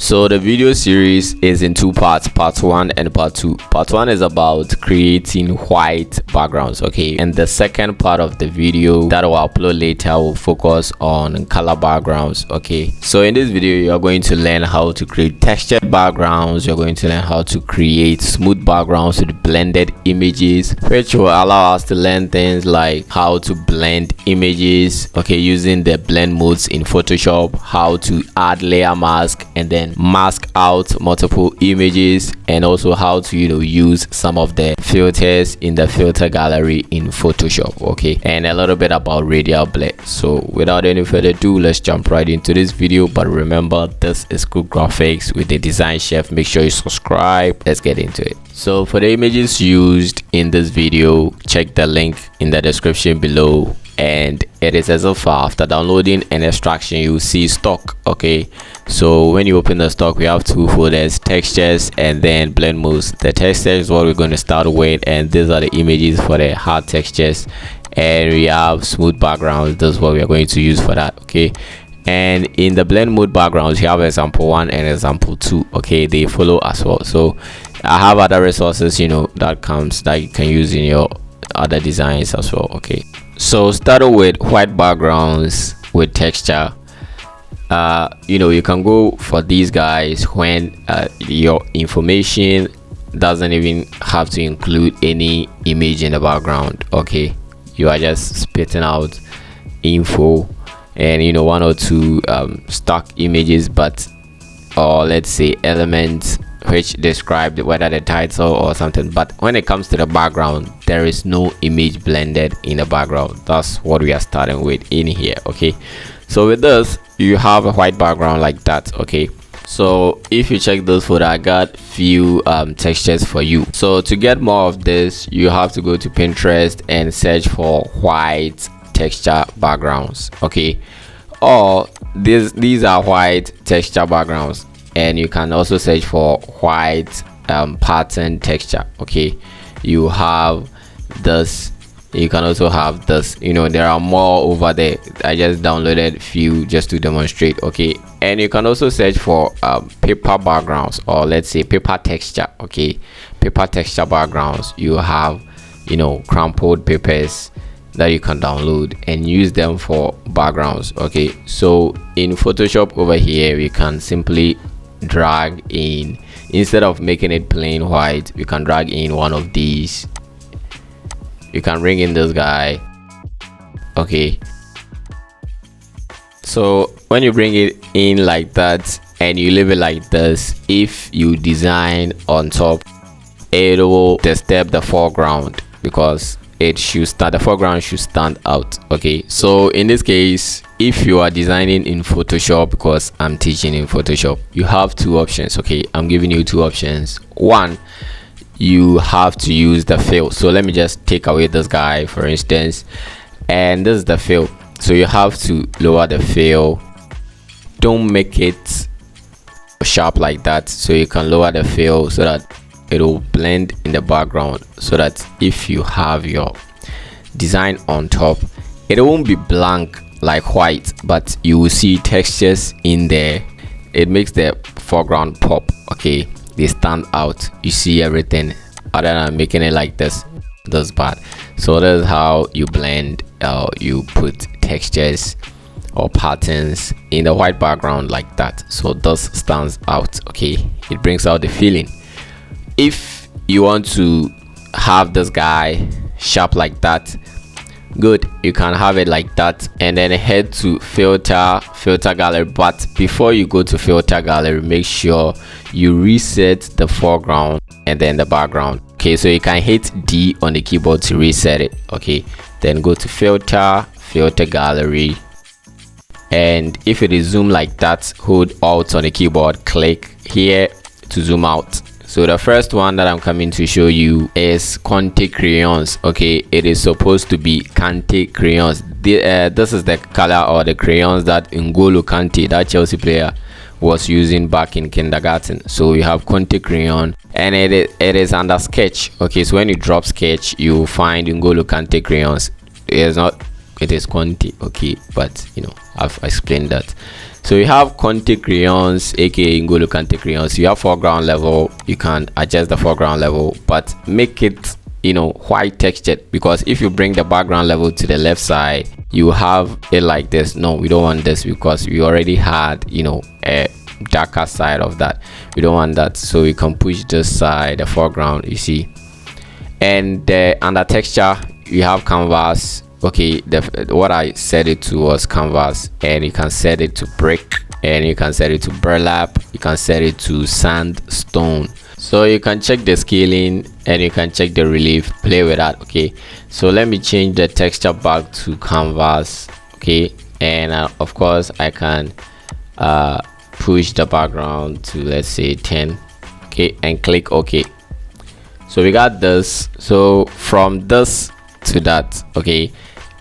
So the video series is in two parts, part 1 and part 2. Part 1 is about creating white backgrounds, okay, and the second part of the video that I will upload later will focus on color backgrounds, okay. So in this video you are going to learn how to create textured backgrounds, you're going to learn how to create smooth backgrounds with blended images, which will allow us to learn things like how to blend images, okay, using the blend modes in Photoshop, how to add layer mask and then mask out multiple images, and also how to use some of the filters in the filter gallery in Photoshop, okay, and a little bit about radial blur. So without any further ado, let's jump right into this video. But remember, this is Cool Graphics with the Design Chef. Make sure you subscribe. Let's get into it. So for the images used in this video, check the link in the description below, and it is as of after downloading and extraction you will see stock, okay. So when you open the stock, we have two folders, textures and then blend modes. The textures is what we're going to start with, and these are the images for the hard textures, and we have smooth backgrounds. This is what we are going to use for that, okay. And in the blend mode backgrounds, you have example 1 and example 2, okay, they follow as well. So I have other resources that you can use in your other designs as well, okay. So starting with white backgrounds with texture, you can go for these guys when your information doesn't even have to include any image in the background, okay. You are just spitting out info and one or two stock images, or let's say elements which describe whether the title or something. But when it comes to the background, there is no image blended in the background. That's what we are starting with in here, okay. So with this, you have a white background like that, okay. So if you check this folder, I got few textures for you. So to get more of this, you have to go to Pinterest and search for white texture backgrounds, okay. Or these are white texture backgrounds, and you can also search for white pattern texture, okay. You have this, you can also have this, there are more over there. I just downloaded few just to demonstrate, okay. And you can also search for paper backgrounds, or let's say paper texture, okay. Paper texture backgrounds, you have crumpled papers that you can download and use them for backgrounds, okay. So in Photoshop over here, we can simply drag in, instead of making it plain white, we can drag in one of these. You can bring in this guy, okay. So when you bring it in like that and you leave it like this, if you design on top, it will disturb the foreground because the foreground should stand out, okay. So in this case, if you are designing in Photoshop, because I'm teaching in Photoshop, you have two options, okay. I'm giving you two options. One, you have to use the fill. So let me just take away this guy, for instance, and this is the fill. So you have to lower the fill. Don't make it sharp like that. So you can lower the fill so that it will blend in the background, so that if you have your design on top, it won't be blank like white, but you will see textures in there. It makes the foreground pop, okay. They stand out, you see everything, other than making it like this part. So that's how you blend, you put textures or patterns in the white background like that. So this stands out, okay. It brings out the feeling. If you want to have this guy sharp like that, good, you can have it like that, and then head to filter gallery. But before you go to filter gallery, make sure you reset the foreground and then the background, okay. So you can hit D on the keyboard to reset it, okay. Then go to filter gallery, and if it is zoom like that, hold Alt on the keyboard, click here to zoom out. So the first one that I'm coming to show you is Conte crayons, okay. It is supposed to be Kante crayons. This is the color or the crayons that N'Golo Kante, that Chelsea player, was using back in kindergarten. So you have Conte crayon, and it is under sketch, okay. So when you drop sketch, you find N'Golo Kante crayons. It is not it is Conte, okay, but you know, I've explained that. So you have Conte crayons, aka N'Golo Kante crayons. You have foreground level, you can adjust the foreground level, but make it, you know, white textured, because if you bring the background level to the left side, you have it like this. No, we don't want this, because we already had, you know, a darker side of that. We don't want that, so we can push this side, the foreground, you see. And under texture, you have canvas. Okay, what I set it to was canvas, and you can set it to brick, and you can set it to burlap, you can set it to sandstone. So you can check the scaling and you can check the relief, play with that. Okay, so let me change the texture back to canvas. Okay, and of course I can push the background to, let's say, 10. Okay, and click OK. So we got this. So from this to that, okay,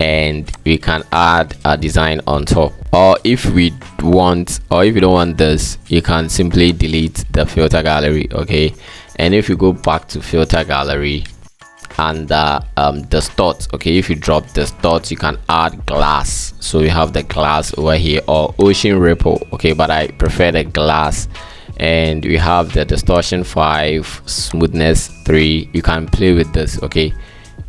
and we can add a design on top, or if we want, or if you don't want this, you can simply delete the filter gallery. Okay, and if you go back to filter gallery and the studs, okay, if you drop the studs, you can add glass. So you have the glass over here, or ocean ripple, okay, but I prefer the glass. And we have the distortion 5, smoothness 3. You can play with this, okay.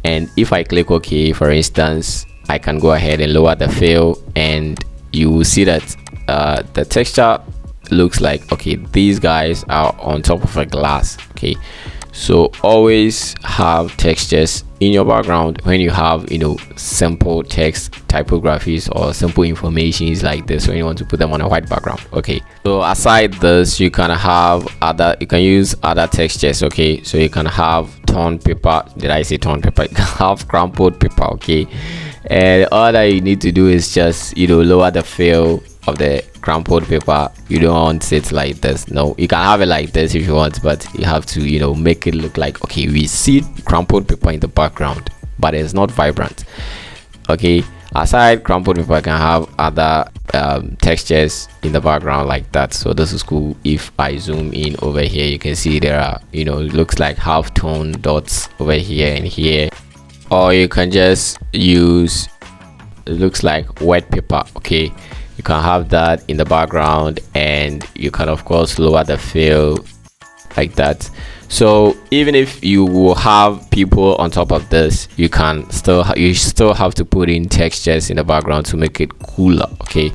And if I click OK, for instance, I can go ahead and lower the fill, and you will see that the texture looks like, okay, these guys are on top of a glass. Okay, so always have textures in your background when you have, you know, simple text typographies or simple informations like this, when you want to put them on a white background. Okay, so aside this, you can have other, you can use other textures. Okay, so you can have torn paper. Did I say torn paper? You can have crumpled paper. Okay, and all that you need to do is just, you know, lower the fill of the crumpled paper. You don't want it like this. No, you can have it like this if you want, but you have to, you know, make it look like, okay, we see crumpled paper in the background, but it's not vibrant. Okay, aside crumpled paper, I can have other textures in the background like that. So this is cool. If I zoom in over here, you can see there are, you know, it looks like half tone dots over here and here. Or you can just use, it looks like wet paper. Okay, you can have that in the background, and you can of course lower the fill like that. So even if you will have people on top of this, you can still have to put in textures in the background to make it cooler. Okay,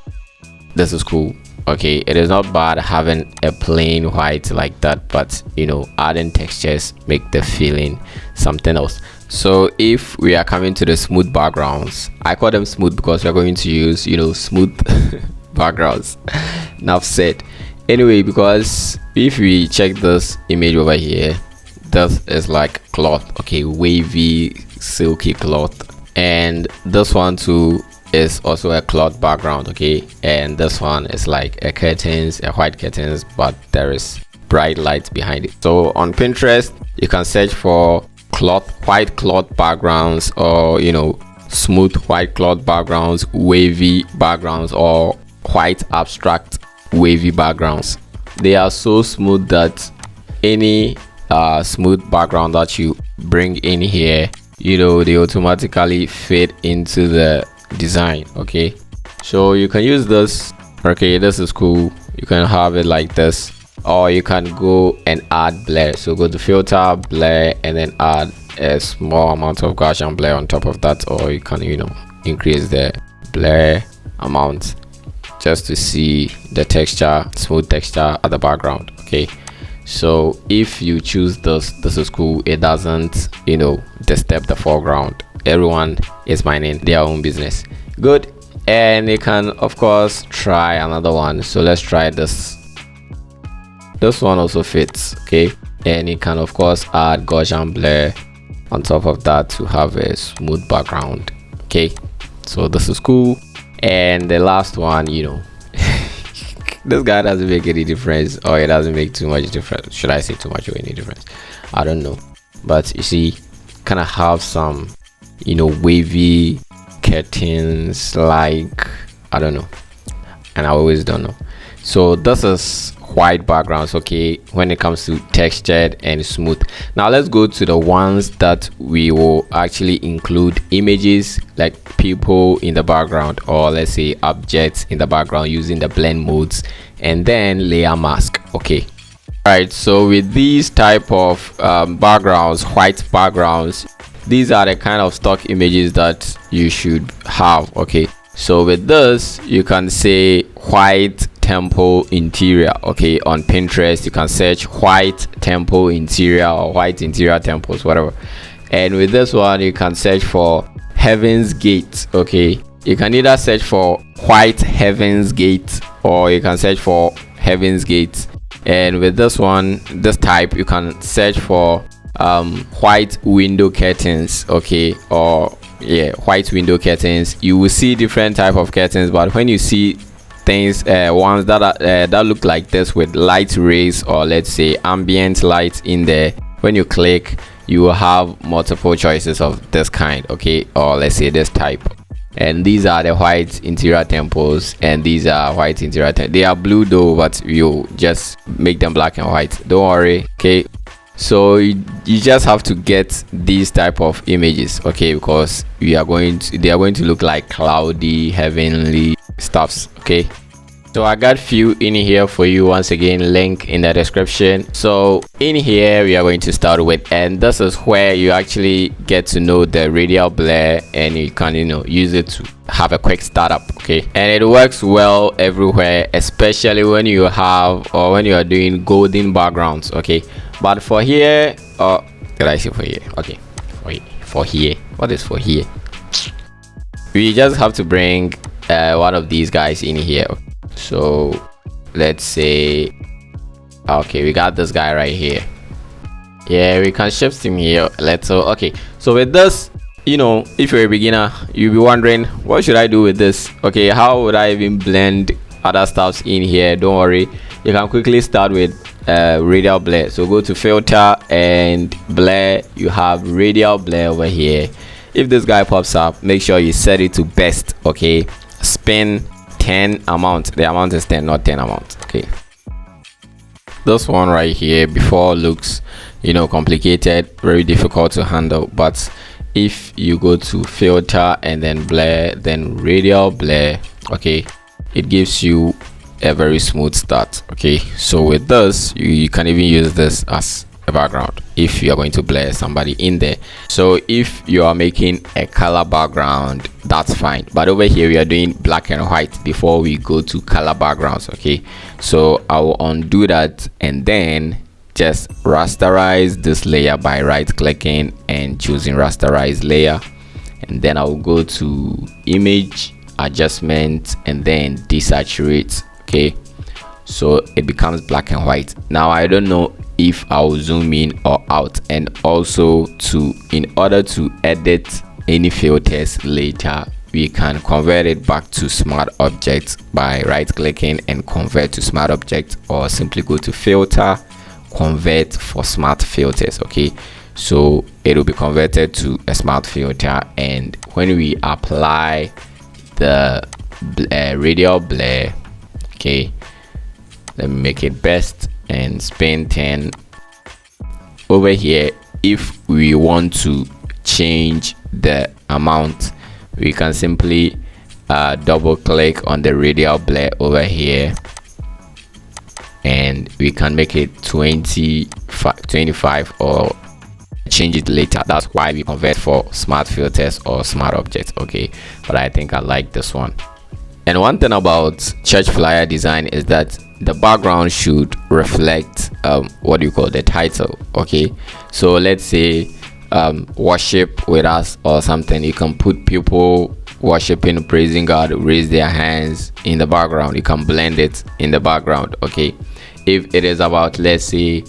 this is cool. Okay, it is not bad having a plain white like that, but you know, adding textures make the feeling something else. So if we are coming to the smooth backgrounds, I call them smooth because we're going to use, you know, smooth backgrounds. Enough said. Anyway, because if we check this image over here, this is like cloth. Okay, wavy silky cloth, and this one too is also a cloth background. Okay, and this one is like a curtains, a white curtains, but there is bright lights behind it. So on Pinterest, you can search for white cloth backgrounds, or you know, smooth white cloth backgrounds, wavy backgrounds, or white abstract wavy backgrounds. They are so smooth that any smooth background that you bring in here, you know, they automatically fit into the design. Okay, so you can use this. Okay, this is cool. You can have it like this, or you can go and add blur. So go to filter, blur, and then add a small amount of Gaussian blur on top of that, or you can, you know, increase the blur amount just to see the texture, smooth texture at the background. Okay, so if you choose this is cool. It doesn't, you know, disturb the foreground. Everyone is minding their own business. Good. And you can of course try another one. So let's try this. This one also fits. Okay, and you can of course add Gaussian blur on top of that to have a smooth background. Okay, so this is cool. And the last one, you know, this guy doesn't make any difference, or it doesn't make too much difference. Should I say too much or any difference? I don't know, but you see, kind of have some, you know, wavy curtains, like, I don't know, and I always don't know. So this is white backgrounds, okay, when it comes to textured and smooth. Now let's go to the ones that we will actually include images like people in the background, or let's say objects in the background, using the blend modes, and then layer mask. Okay, right. So with these type of backgrounds, white backgrounds, these are the kind of stock images that you should have. Okay, so with this you can say white temple interior. Okay, on Pinterest you can search white temple interior or white interior temples, whatever. And with this one you can search for Heaven's Gate. Okay, you can either search for white Heaven's Gate, or you can search for Heaven's Gate. And with this one, this type, you can search for white window curtains. Okay, or yeah, white window curtains. You will see different type of curtains, but when you see things, ones that are that look like this with light rays, or let's say ambient light in there, when you click you will have multiple choices of this kind. Okay, or let's say this type. And these are the white interior temples, and these are white interior they are blue though, but you just make them black and white, don't worry. Okay, so you just have to get these type of images, okay, because they are going to look like cloudy, heavenly stuffs. Okay, so I got few in here for you. Once again, link in the description. So in here we are going to start with, and this is where you actually get to know the radial blur, and you can use it to have a quick startup. Okay, and it works well everywhere, especially when you have, or when you are doing golden backgrounds. Okay, but for here, did I say for here? Okay, for here, what is for here? We just have to bring one of these guys in here. So let's say, okay, we got this guy right here. Yeah, we can shift him here a little. Okay, so with this, if you're a beginner, you'll be wondering, what should I do with this? Okay, how would I even blend other stuffs in here? Don't worry, you can quickly start with radial blur. So go to filter and blur. You have radial blur over here. If this guy pops up, make sure you set it to best. Okay, spin 10 amount. The amount is 10, not 10 amount. Okay, this one right here before looks complicated, very difficult to handle, but if you go to filter and then blur, then radial blur, okay, it gives you a very smooth start. Okay, so with this you can even use this as a background if you are going to blur somebody in there. So if you are making a color background, that's fine, but over here we are doing black and white before we go to color backgrounds. Okay, so I will undo that and then just rasterize this layer by right clicking and choosing rasterize layer, and then I will go to image adjustment and then desaturate. Okay, so it becomes black and white. Now I don't know if I'll zoom in or out, and also in order to edit any filters later, we can convert it back to smart objects by right clicking and convert to smart object, or simply go to filter, convert for smart filters. Okay, so it will be converted to a smart filter, and when we apply the radial blur, okay, let me make it best and spin 10 over here. If we want to change the amount, we can simply double click on the radial blur over here, and we can make it 25 or change it later. That's why we convert for smart filters or smart objects. Okay, but I think I like this one. And one thing about church flyer design is that the background should reflect what do you call the title. Okay, so let's say worship with us or something. You can put people worshiping, praising God, raise their hands in the background. You can blend it in the background. Okay, if it is about, let's say,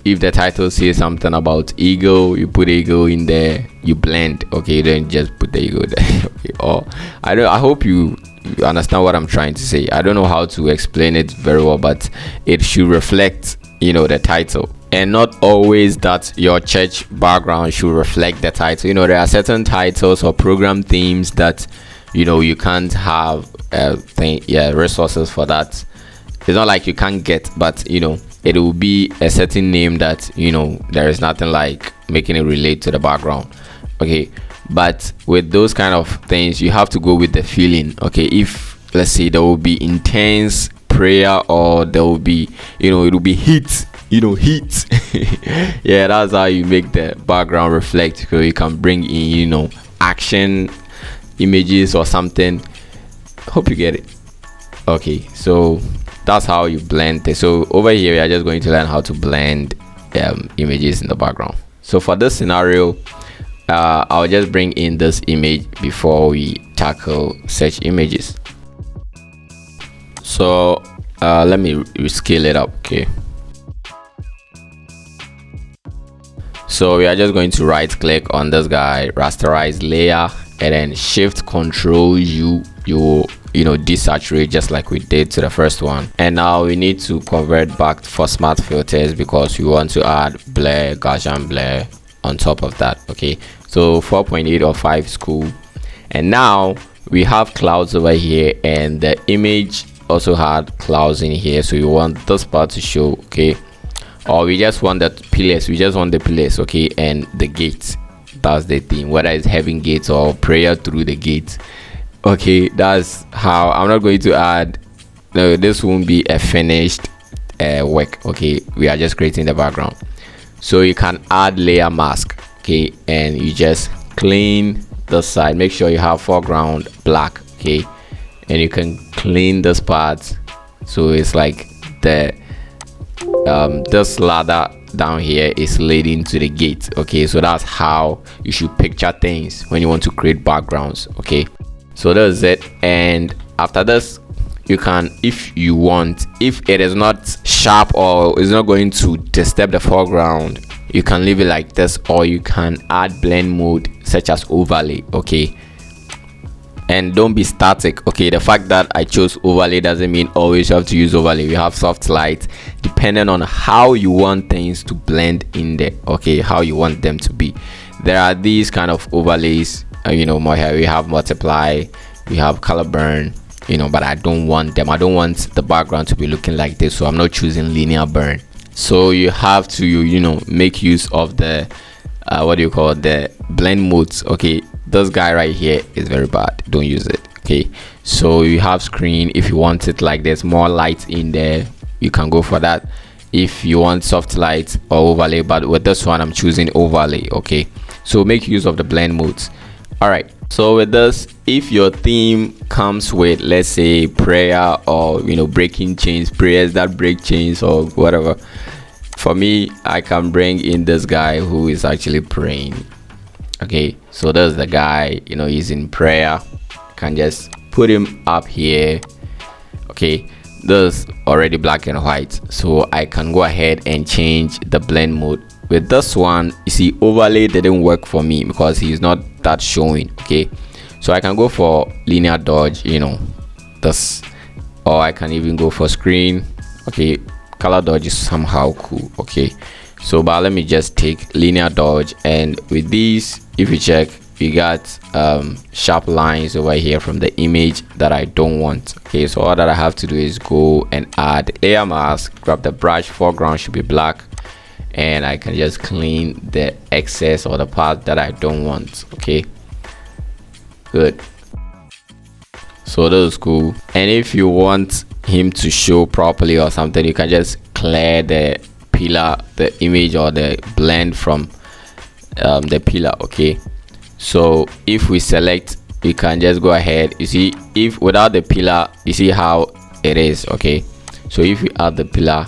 if the title says something about ego, you put ego in there, you blend. Okay, then just put the ego there. Okay, or I hope you understand what I'm trying to say. I don't know how to explain it very well, but it should reflect the title, and not always that your church background should reflect the title. There are certain titles or program themes that you can't have resources for that, it's not like you can't get, but you know, it will be a certain name that, you know, there is nothing like making it relate to the background. Okay, but with those kind of things, you have to go with the feeling. Okay, if let's say there will be intense prayer, or there will be, you know, it will be heat, you know, heat. Yeah, that's how you make the background reflect. So you can bring in, you know, action images or something. Hope you get it. Okay, so that's how you blend it. So over here we are just going to learn how to blend images in the background. So for this scenario, I'll just bring in this image before we tackle search images. So let me scale it up. Okay, so we are just going to right click on this guy, rasterize layer, and then shift control U. You know, desaturate just like we did to the first one. And now we need to convert back for smart filters because we want to add blur, Gaussian blur on top of that. Okay, so 4.8 or 5 is cool. And now we have clouds over here, and the image also had clouds in here, so you want this part to show. Okay, or we just want the pillars, okay, and the gates. That's the thing, whether it's having gates or prayer through the gates. Okay, that's how. I'm not going to add, no, this won't be a finished work. Okay, we are just creating the background. So you can add layer mask. Okay, and you just clean this side, make sure you have foreground black. Okay, and you can clean this part so it's like the this ladder down here is leading to the gate. Okay, so that's how you should picture things when you want to create backgrounds. Okay, so that's it. And after this, you can, if you want, if it is not sharp or is not going to disturb the foreground, you can leave it like this, or you can add blend mode such as overlay. Okay, and don't be static. Okay, the fact that I chose overlay doesn't mean always you have to use overlay. We have soft light depending on how you want things to blend in there. Okay, how you want them to be. There are these kind of overlays, you know, more here we have multiply, we have color burn, you know, but I don't want them. I don't want the background to be looking like this, so I'm not choosing linear burn. So you have to, you know, make use of the what do you call the blend modes. Okay, this guy right here is very bad, don't use it. Okay, so you have screen. If you want it like there's more light in there, you can go for that. If you want soft light or overlay, but with this one I'm choosing overlay. Okay, so make use of the blend modes. All right, so with this, if your theme comes with, let's say, prayer, or you know, breaking chains, prayers that break chains or whatever, for me I can bring in this guy who is actually praying. Okay, so there's the guy, you know, he's in prayer. I can just put him up here. Okay, there's already black and white, so I can go ahead and change the blend mode. With this one, you see, overlay didn't work for me because he's not that showing. Okay, so I can go for linear dodge, you know, this, or I can even go for screen. Okay, color dodge is somehow cool. Okay, so but let me just take linear dodge, and with these, if you check, we got sharp lines over here from the image that I don't want. Okay, so all that I have to do is go and add layer mask, grab the brush, foreground should be black, and I can just clean the excess or the part that I don't want. Okay, good. So that is cool. And if you want him to show properly or something, you can just clear the pillar, the image or the blend from the pillar. Okay, so if we select, we can just go ahead. You see, if without the pillar, you see how it is. Okay, so if we add the pillar,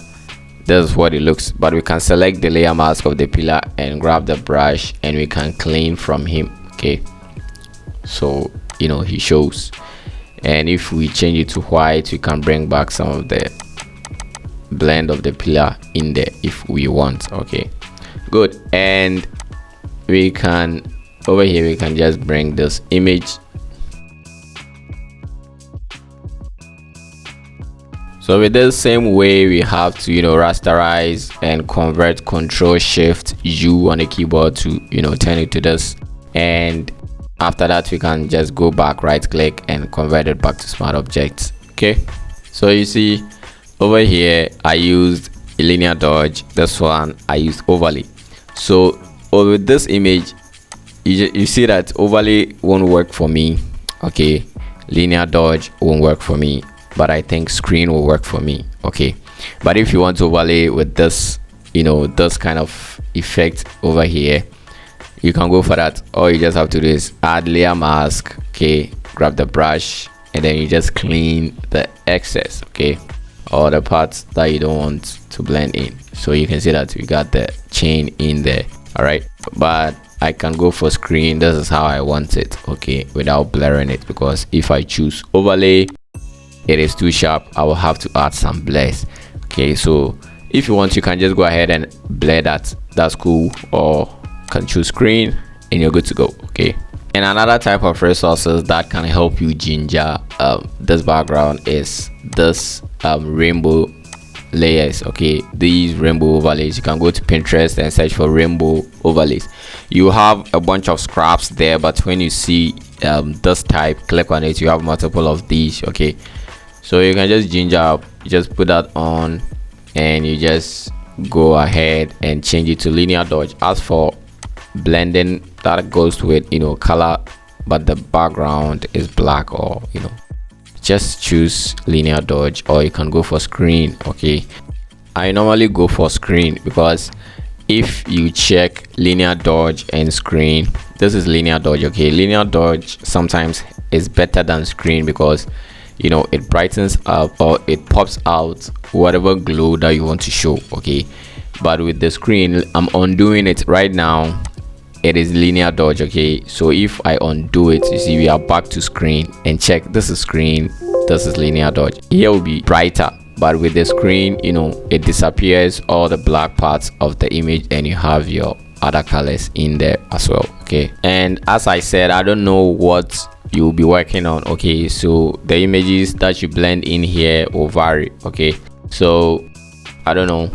this is what it looks, but we can select the layer mask of the pillar and grab the brush, and we can clean from him. Okay, so you know, he shows. And if we change it to white, we can bring back some of the blend of the pillar in there if we want. Okay, good. And we can, over here, we can just bring this image. So with the same way, we have to, you know, rasterize and convert Control Shift U on the keyboard to, you know, turn it to this. And after that, we can just go back, right click, and convert it back to smart objects. Okay, so you see, over here I used a linear dodge. This one I used overlay. So with this image, you see that overlay won't work for me. Okay, linear dodge won't work for me, but I think screen will work for me. Okay, but if you want to overlay with this, this kind of effect over here, you can go for that. All you just have to do is add layer mask. Okay, grab the brush and then you just clean the excess, okay, or the parts that you don't want to blend in. So you can see that we got the chain in there. All right, but I can go for screen. This is how I want it, okay, without blurring it, because if I choose overlay, it is too sharp. I will have to add some blurs. Okay, so if you want, you can just go ahead and blur that. That's cool. Or can choose screen and you're good to go. Okay, and another type of resources that can help you ginger this background is this rainbow layers. Okay, these rainbow overlays, you can go to Pinterest and search for rainbow overlays. You have a bunch of scraps there, but when you see this type, click on it, you have multiple of these. Okay, so you can just ginger up, you just put that on and you just go ahead and change it to linear dodge. As for blending, that goes with color, but the background is black, or just choose linear dodge, or you can go for screen. Okay, I normally go for screen because if you check linear dodge and screen, this is linear dodge. Okay, linear dodge sometimes is better than screen because it brightens up or it pops out whatever glow that you want to show. Okay, but with the screen, I'm undoing it right now. It is linear dodge. Okay, so if I undo it, you see we are back to screen, and check, this is screen, this is linear dodge. Here will be brighter, but with the screen, it disappears all the black parts of the image and you have your other colors in there as well. Okay, and as I said, I don't know what you'll be working on. Okay, so the images that you blend in here will vary. Okay, so I don't know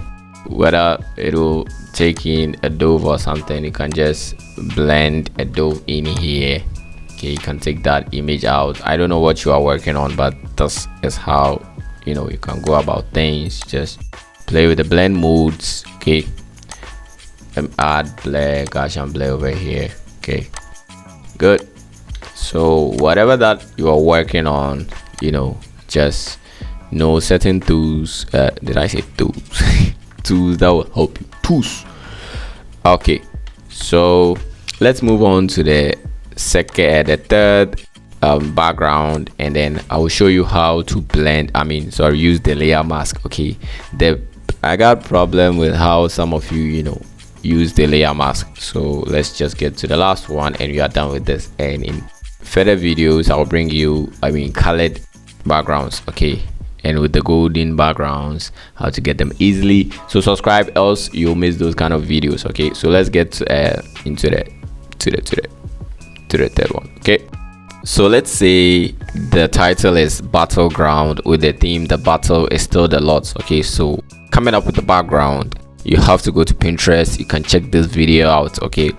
whether it will take in a dove or something. You can just blend a dove in here. Okay, you can take that image out. I don't know what you are working on, but this is how you can go about things. Just play with the blend modes. Okay, add blur, Gaussian blur over here. Okay, good. So whatever that you are working on, just know certain tools. Did I say tools? Tools that will help you. Tools. Okay, so let's move on to the third background, and then I will show you how to blend. Use the layer mask. Okay, I got problem with how some of you use the layer mask. So let's just get to the last one and we are done with this. And in further videos, I'll bring you colored backgrounds. Okay, and with the golden backgrounds, how to get them easily. So subscribe, else you'll miss those kind of videos. Okay, so let's get into the third one. Okay, so let's say the title is battleground, with the theme the battle is still the Lord's. Okay, so coming up with the background, you have to go to Pinterest. You can check this video out. Okay,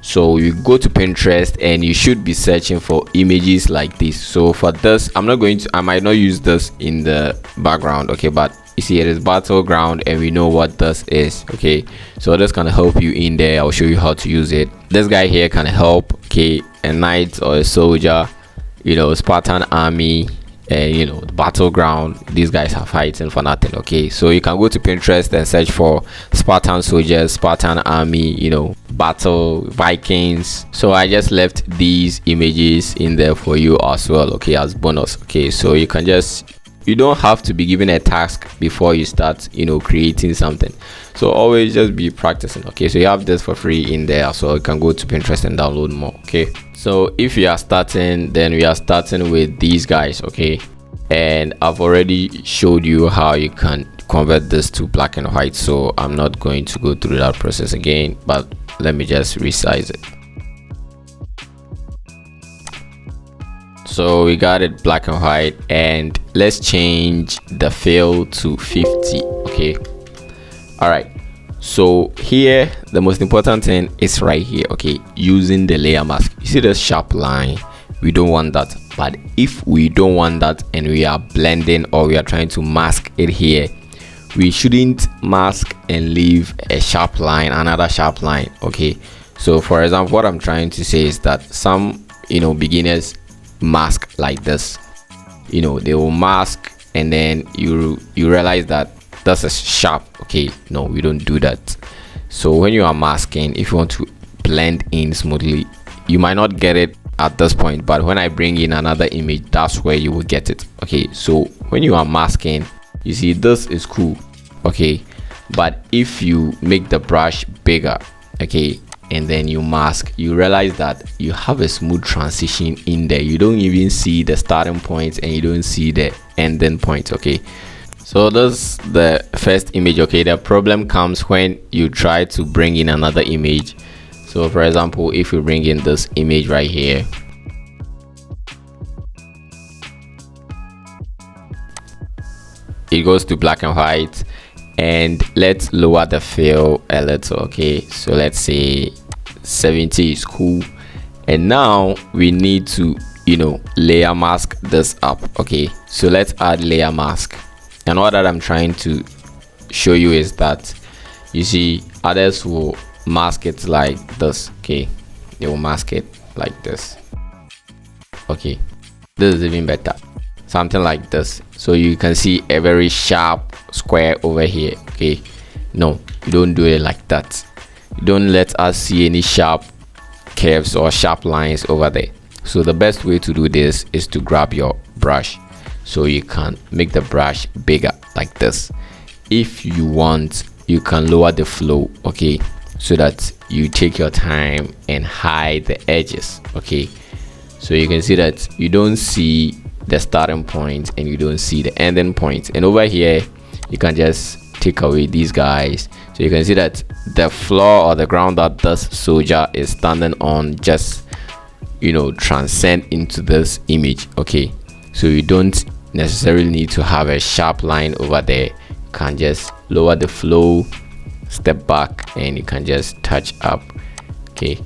so you go to Pinterest and you should be searching for images like this. So for this, I might not use this in the background. Okay, but you see it is battleground and we know what this is. Okay, so this can help you in there. I'll show you how to use it. This guy here can help. Okay, a knight or a soldier, Spartan army, and the battleground, these guys are fighting for nothing. Okay, so you can go to Pinterest and search for Spartan soldiers, Spartan army, battle, Vikings. So I just left these images in there for you as well, okay, as bonus. Okay, so you don't have to be given a task before you start creating something. So always just be practicing. Okay, so you have this for free in there, so you can go to Pinterest and download more. Okay, so if you are starting, then we are starting with these guys. Okay, and I've already showed you how you can convert this to black and white, so I'm not going to go through that process again, but let me just resize it. So we got it black and white, and let's change the fill to 50. Okay, all right, so here the most important thing is right here. Okay, using the layer mask, you see this sharp line we don't want that. But if we don't want that and we are blending or we are trying to mask it here, we shouldn't mask and leave a sharp line, another sharp line. Okay, so for example, what I'm trying to say is that some beginners mask like this. They will mask and then you realize that this is sharp. Okay, no, we don't do that. So when you are masking, if you want to blend in smoothly, you might not get it at this point, but when I bring in another image, that's where you will get it. Okay, so when you are masking, you see this is cool. Okay, but if you make the brush bigger, okay, and then you mask, you realize that you have a smooth transition in there. You don't even see the starting point and you don't see the ending point. Okay, so this is the first image. Okay, the problem comes when you try to bring in another image. So for example, if you bring in this image right here, it goes to black and white, and let's lower the fill a little. Okay, so let's say 70 is cool, and now we need to layer mask this up. Okay, so let's add layer mask, and what that I'm trying to show you is that you see others will mask it like this. Okay, they will mask it like this. Okay, this is even better, something like this. So you can see a very sharp square over here. Okay, no, you don't do it like that. You don't let us see any sharp curves or sharp lines over there. So the best way to do this is to grab your brush, so you can make the brush bigger like this. If you want, you can lower the flow, okay, so that you take your time and hide the edges. Okay, so you can see that you don't see the starting point and you don't see the ending point. And over here you can just take away these guys, so you can see that the floor or the ground that this soldier is standing on just transcend into this image. Okay, so you don't necessarily need to have a sharp line over there. You can just lower the flow, step back, and you can just touch up. Okay,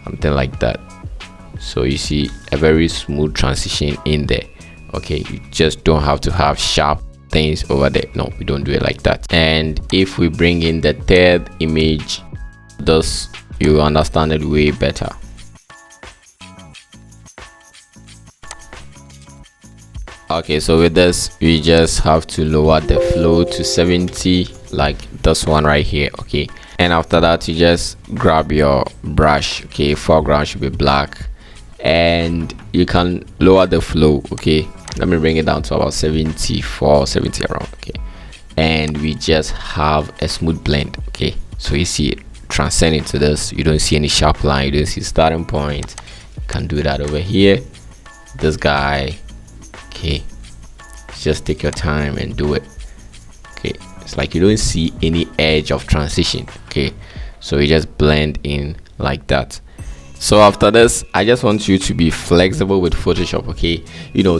something like that. So you see a very smooth transition in there. Okay, you just don't have to have sharp things over there. No, we don't do it like that. And if we bring in the third image, thus you understand it way better. Okay, so with this we just have to lower the flow to 70, like this one right here. Okay, and after that you just grab your brush. Okay, foreground should be black, and you can lower the flow. Okay, let me bring it down to about 74, 70 around. Okay, and we just have a smooth blend. Okay, so you see it transcend into this. You don't see any sharp line, you don't see starting point. You can do that over here, this guy. Okay, just take your time and do it. Okay, it's like you don't see any edge of transition. Okay, so you just blend in like that. So after this, I just want you to be flexible with Photoshop. Okay,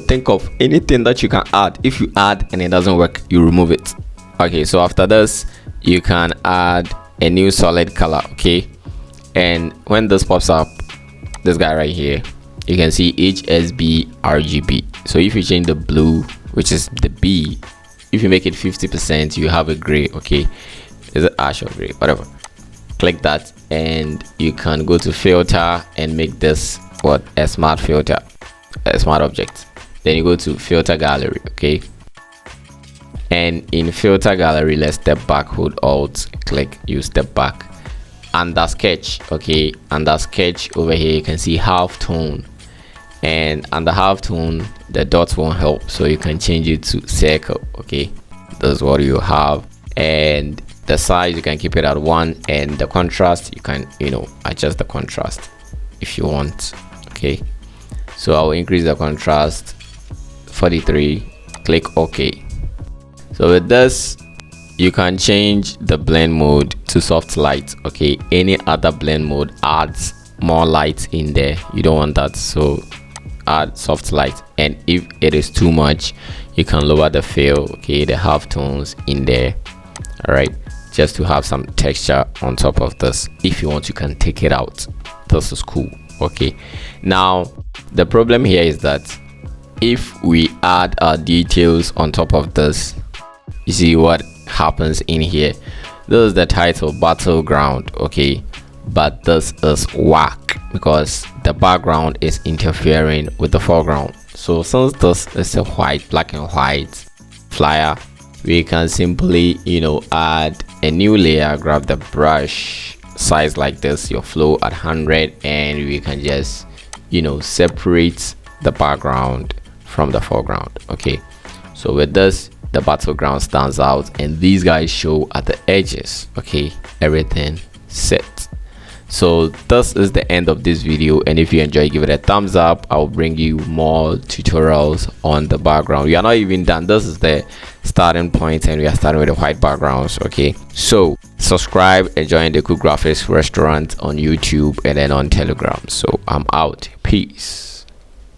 think of anything that you can add. If you add and it doesn't work, you remove it. Okay, so after this you can add a new solid color. Okay, and when this pops up, this guy right here, you can see HSB RGB. So if you change the blue, which is the B, if you make it 50%, you have a gray. Okay, is it ash or gray, whatever. Click that and you can go to filter and make this a smart filter, a smart object. Then you go to filter gallery. Okay, and in filter gallery, let's step back, hold alt, click, you step back, under sketch. Okay, under sketch over here you can see half tone, and under half tone the dots won't help, so you can change it to circle. Okay, this is what you have, and the size you can keep it at 1, and the contrast you can adjust the contrast if you want. Okay, so I'll increase the contrast 43, click OK. So with this you can change the blend mode to soft light. Okay, any other blend mode adds more light in there, you don't want that, so add soft light. And if it is too much, you can lower the fill, okay, the half tones in there. All right, just to have some texture on top of this. If you want, you can take it out. This is cool. Okay, now the problem here is that if we add our details on top of this, you see what happens in here. This is the title, battleground. Okay, but this is whack because the background is interfering with the foreground. So since this is a black and white flyer, we can simply add a new layer, grab the brush size like this, your flow at 100, and we can just separate the background from the foreground. Okay, so with this, the battleground stands out and these guys show at the edges. Okay, everything set. So this is the end of this video, and if you enjoy, give it a thumbs up. I'll bring you more tutorials on the background. We are not even done. This is the starting point and we are starting with the white backgrounds. Okay, so subscribe and join the Cool Graphics restaurant on YouTube and then on Telegram. So I'm out. Peace.